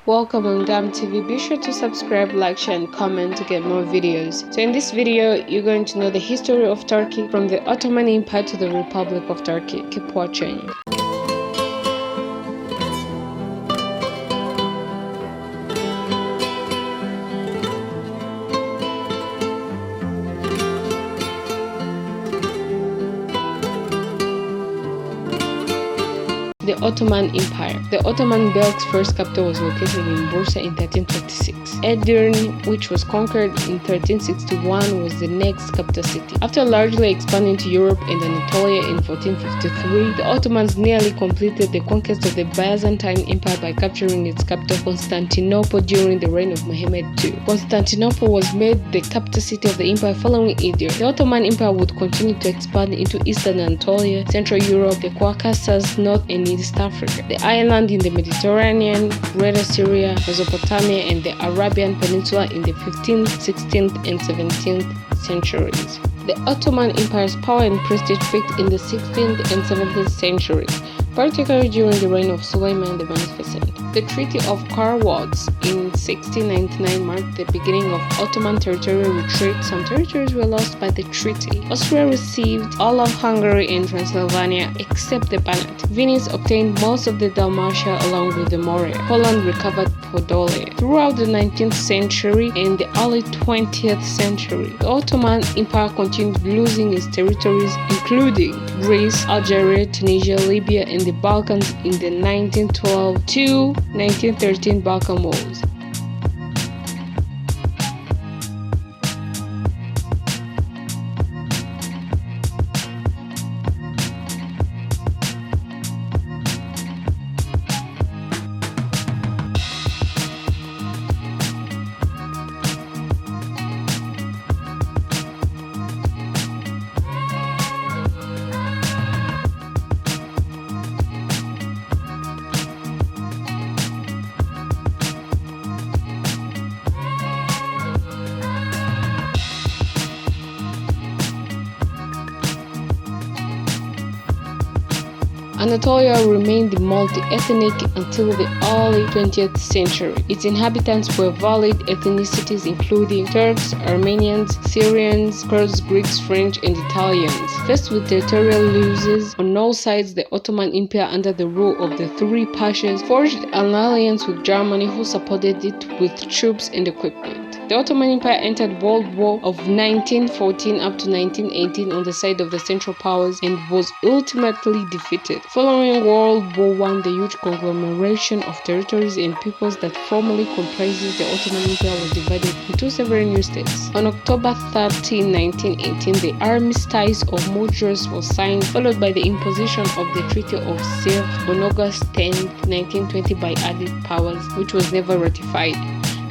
Welcome on GAM TV. Be sure to subscribe, like, share and comment to get more videos. So in this video, you're going to know the history of Turkey from the Ottoman Empire to the Republic of Turkey. Keep watching. The Ottoman Empire. The Ottoman Belk's first capital was located in Bursa in 1326. Edirne, which was conquered in 1361, was the next capital city. After largely expanding to Europe and Anatolia in 1453, the Ottomans nearly completed the conquest of the Byzantine Empire by capturing its capital Constantinople during the reign of Mehmed II. Constantinople was made the capital city of the empire following Edirne. The Ottoman Empire would continue to expand into Eastern Anatolia, Central Europe, the Caucasus, North and East Africa, the island in the Mediterranean, Greater Syria, Mesopotamia, and the Arabian Peninsula in the 15th, 16th, and 17th centuries. The Ottoman Empire's power and prestige peaked in the 16th and 17th centuries, particularly during the reign of Suleiman the Magnificent. The Treaty of Karwats in 1699 marked the beginning of Ottoman territorial retreat. Some territories were lost by the treaty. Austria received all of Hungary and Transylvania except the Banat. Venice obtained most of the Dalmatia along with the Morea. Poland recovered Podolia. Throughout the 19th century and the early 20th century, the Ottoman Empire continued losing its territories, including Greece, Algeria, Tunisia, Libya, and the Balkans in the 1912 to 1913 Balkan Wars. Anatolia remained multi-ethnic until the early 20th century. Its inhabitants were varied ethnicities including Turks, Armenians, Syrians, Kurds, Greeks, French, and Italians. Faced with territorial losses on all sides, the Ottoman Empire under the rule of the three Pashas forged an alliance with Germany, who supported it with troops and equipment. The Ottoman Empire entered World War of 1914 up to 1918 on the side of the Central Powers and was ultimately defeated. Following World War I, the huge conglomeration of territories and peoples that formerly comprises the Ottoman Empire was divided into several new states. On October 13, 1918, the Armistice of Mudros was signed, followed by the imposition of the Treaty of Sèvres on August 10, 1920 by Allied powers, which was never ratified.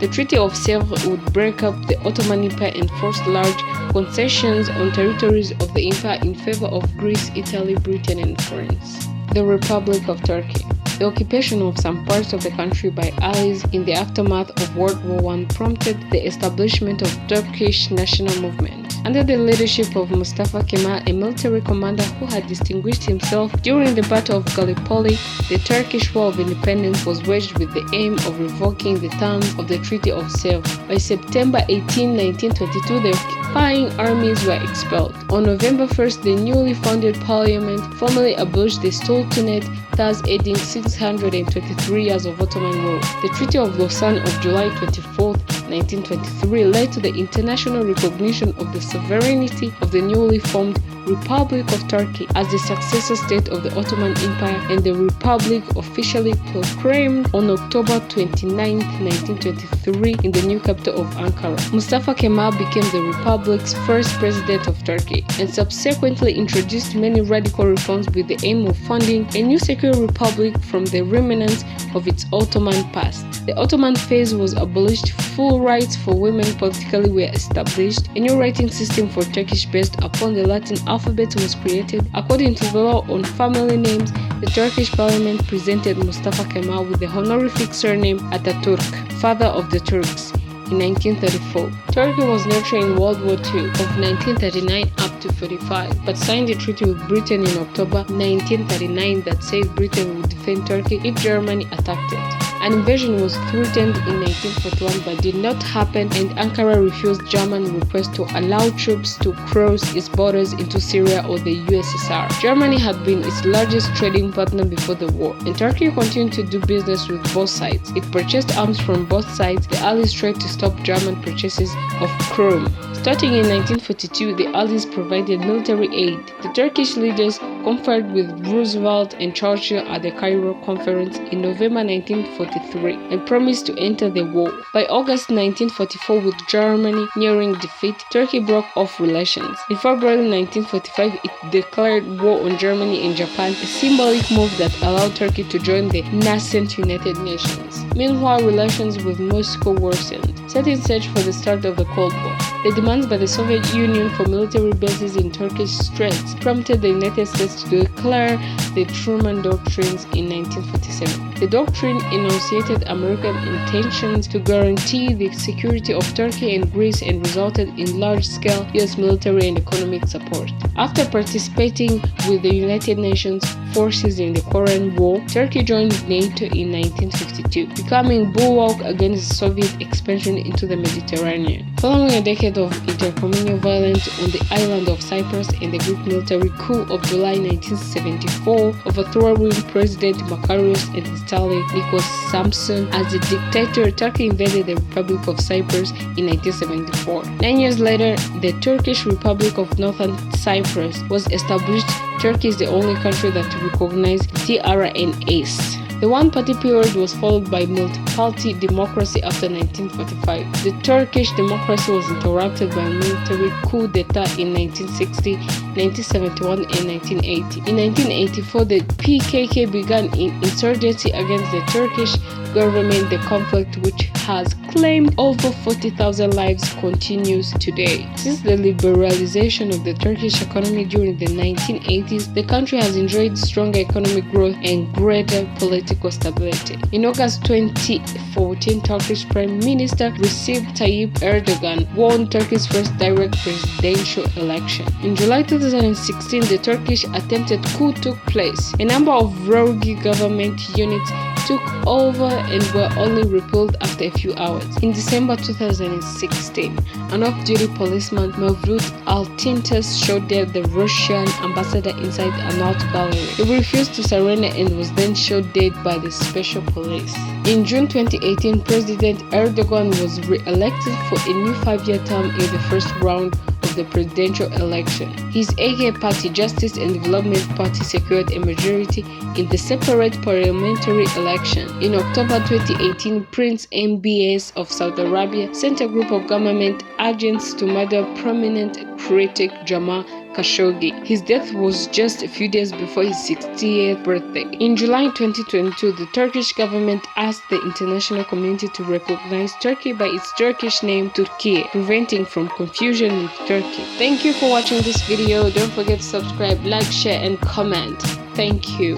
The Treaty of Sèvres would break up the Ottoman Empire and force large concessions on territories of the empire in favor of Greece, Italy, Britain, and France. The Republic of Turkey. The occupation of some parts of the country by Allies in the aftermath of World War I prompted the establishment of Turkish national movement. Under the leadership of Mustafa Kemal, a military commander who had distinguished himself during the Battle of Gallipoli, the Turkish War of Independence was waged with the aim of revoking the terms of the Treaty of Sèvres. By September 18, 1922, the occupying armies were expelled. On November 1st, the newly founded parliament formally abolished the Sultanate, thus ending 623 years of Ottoman rule. The Treaty of Lausanne of July 24, 1923 led to the international recognition of the sovereignty of the newly formed Republic of Turkey as the successor state of the Ottoman Empire, and the Republic officially proclaimed on October 29, 1923 in the new capital of Ankara. Mustafa Kemal became the Republic's first president of Turkey and subsequently introduced many radical reforms with the aim of founding a new secular republic from the remnants of its Ottoman past. The Ottoman phase was abolished, full rights for women politically were established, a new writing system for Turkish based upon the Latin alphabet was created. According to the law on family names, the Turkish parliament presented Mustafa Kemal with the honorific surname Atatürk, father of the Turks, in 1934. Turkey was neutral in World War II of 1939 up 1945, but signed a treaty with Britain in October 1939 that said Britain would defend Turkey if Germany attacked it. An invasion was threatened in 1941 but did not happen, and Ankara refused German requests to allow troops to cross its borders into Syria or the USSR. Germany had been its largest trading partner before the war, and Turkey continued to do business with both sides. It purchased arms from both sides. The Allies tried to stop German purchases of chrome. Starting in 1942, the Allies provided military aid. The Turkish leaders conferred with Roosevelt and Churchill at the Cairo Conference in November 1943 and promised to enter the war. By August 1944, with Germany nearing defeat, Turkey broke off relations. In February 1945, it declared war on Germany and Japan, a symbolic move that allowed Turkey to join the nascent United Nations. Meanwhile, relations with Moscow worsened, setting stage for the start of the Cold War. The demands by the Soviet Union for military bases in Turkish straits prompted the United States to declare the Truman Doctrines in 1947. The doctrine enunciated American intentions to guarantee the security of Turkey and Greece and resulted in large-scale U.S. military and economic support. After participating with the United Nations forces in the Korean War, Turkey joined NATO in 1952, becoming a bulwark against Soviet expansion into the Mediterranean. Following a decade of intercommunal violence on the island of Cyprus and the Greek military coup of July 1974, overthrowing President Makarios and installing Nikos Samson as a dictator, Turkey invaded the Republic of Cyprus in 1974. 9 years later, the Turkish Republic of Northern Cyprus was established. Turkey is the only country that recognized TRNS. The one-party period was followed by multi-party democracy after 1945. The Turkish democracy was interrupted by a military coup d'etat in 1960, 1971, and 1980. In 1984, the PKK began an insurgency against the Turkish government. The conflict, which has claimed over 40,000 lives, continues today. Since the liberalization of the Turkish economy during the 1980s, the country has enjoyed stronger economic growth and greater political stability. In August 2014, Turkish Prime Minister Recep Tayyip Erdogan won Turkey's first direct presidential election. In July 2016, the Turkish attempted coup took place. A number of rogue government units took over and were only repelled after a few hours. In December 2016, an off-duty policeman, Mevlut Altintas, shot dead the Russian ambassador inside an art gallery. He refused to surrender and was then shot dead by the special police. In June 2018, President Erdogan was re-elected for a new 5-year term in the first round of the presidential election. His AK Party, Justice and Development Party, secured a majority in the separate parliamentary election. In October 2018, Prince MBS of Saudi Arabia sent a group of government agents to murder prominent critic Jamal Khashoggi. His death was just a few days before his 60th birthday. In July 2022, the Turkish government asked the international community to recognize Turkey by its Turkish name, Turkiye, preventing from confusion with Turkey. Thank you for watching this video. Don't forget to subscribe, like, share, and comment. Thank you.